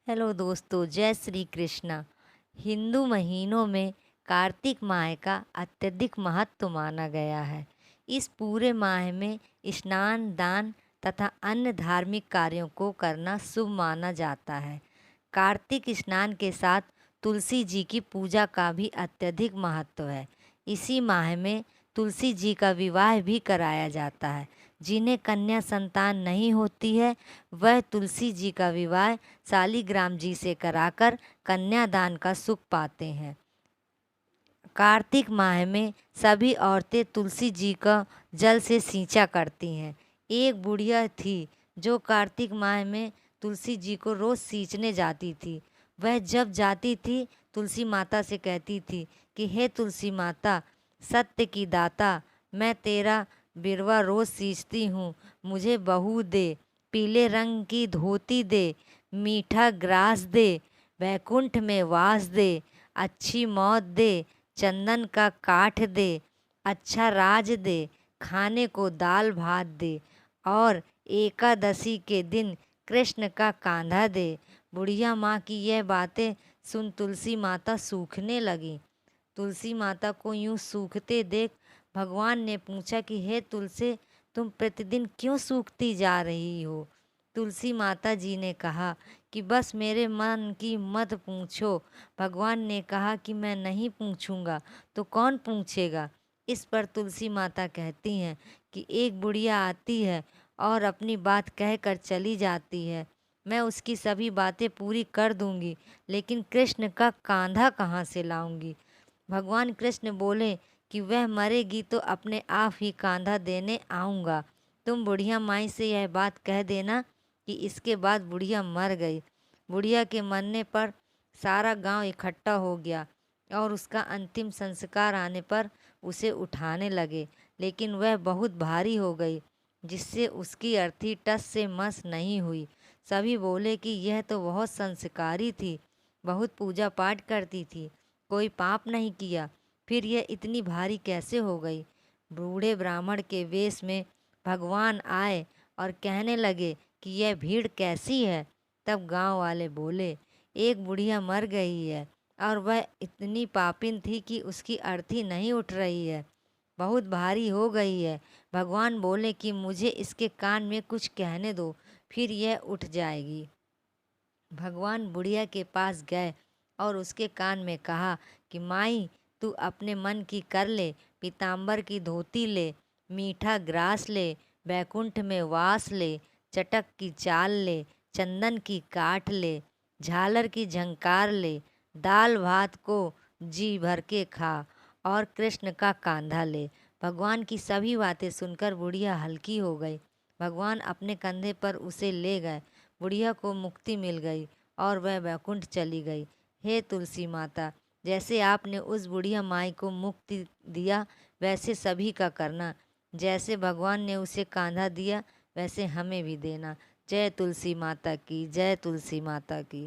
Hello दोस्तों, जय श्री कृष्णा। हिंदू महीनों में कार्तिक माह का अत्यधिक महत्व माना गया है। इस पूरे माह में स्नान, दान तथा अन्य धार्मिक कार्यों को करना शुभ माना जाता है। कार्तिक स्नान के साथ तुलसी जी की पूजा का भी अत्यधिक महत्व है। इसी माह में तुलसी जी का विवाह भी कराया जाता है। जिन्हें कन्या संतान नहीं होती है, वह तुलसी जी का विवाह शालिग्राम जी से कराकर कन्यादान का सुख पाते हैं। कार्तिक माह में सभी औरतें तुलसी जी का जल से सींचा करती हैं। एक बुढ़िया थी जो कार्तिक माह में तुलसी जी को रोज सींचने जाती थी। वह जब जाती थी, तुलसी माता से कहती थी कि हे तुलसी माता, सत्य की दाता, मैं तेरा बिरवा रोज सींचती हूँ, मुझे बहू दे, पीले रंग की धोती दे, मीठा ग्रास दे, वैकुंठ में वास दे, अच्छी मौत दे, चंदन का काठ दे, अच्छा राज दे, खाने को दाल भात दे, और एकादशी के दिन कृष्ण का कांधा दे। बुढ़िया माँ की यह बातें सुन तुलसी माता सूखने लगी। तुलसी माता को यूं सूखते देख भगवान ने पूछा कि हे तुलसी, तुम प्रतिदिन क्यों सूखती जा रही हो? तुलसी माता जी ने कहा कि बस मेरे मन की मत पूछो। भगवान ने कहा कि मैं नहीं पूछूंगा तो कौन पूछेगा। इस पर तुलसी माता कहती हैं कि एक बुढ़िया आती है और अपनी बात कहकर चली जाती है। मैं उसकी सभी बातें पूरी कर दूंगी, लेकिन कृष्ण का कांधा कहाँ से लाऊंगी? भगवान कृष्ण बोले कि वह मरेगी तो अपने आप ही कांधा देने आऊँगा। तुम बुढ़िया माई से यह बात कह देना कि इसके बाद बुढ़िया मर गई। बुढ़िया के मरने पर सारा गांव इकट्ठा हो गया और उसका अंतिम संस्कार आने पर उसे उठाने लगे, लेकिन वह बहुत भारी हो गई, जिससे उसकी अर्थी टस से मस नहीं हुई। सभी बोले कि यह तो बहुत संस्कारी थी, बहुत पूजा पाठ करती थी, कोई पाप नहीं किया, फिर यह इतनी भारी कैसे हो गई? बूढ़े ब्राह्मण के वेश में भगवान आए और कहने लगे कि यह भीड़ कैसी है? तब गांव वाले बोले, एक बुढ़िया मर गई है और वह इतनी पापिन थी कि उसकी अर्थी नहीं उठ रही है, बहुत भारी हो गई है। भगवान बोले कि मुझे इसके कान में कुछ कहने दो, फिर यह उठ जाएगी। भगवान बुढ़िया के पास गए और उसके कान में कहा कि माई, तू अपने मन की कर ले, पीताम्बर की धोती ले, मीठा ग्रास ले, बैकुंठ में वास ले, चटक की चाल ले, चंदन की काठ ले, झालर की झंकार ले, दाल भात को जी भर के खा, और कृष्ण का कांधा ले। भगवान की सभी बातें सुनकर बुढ़िया हल्की हो गई। भगवान अपने कंधे पर उसे ले गए। बुढ़िया को मुक्ति मिल गई और वह वैकुंठ चली गई। हे तुलसी माता, जैसे आपने उस बुढ़िया माई को मुक्ति दिया, वैसे सभी का करना। जैसे भगवान ने उसे कांधा दिया, वैसे हमें भी देना। जय तुलसी माता की, जय तुलसी माता की।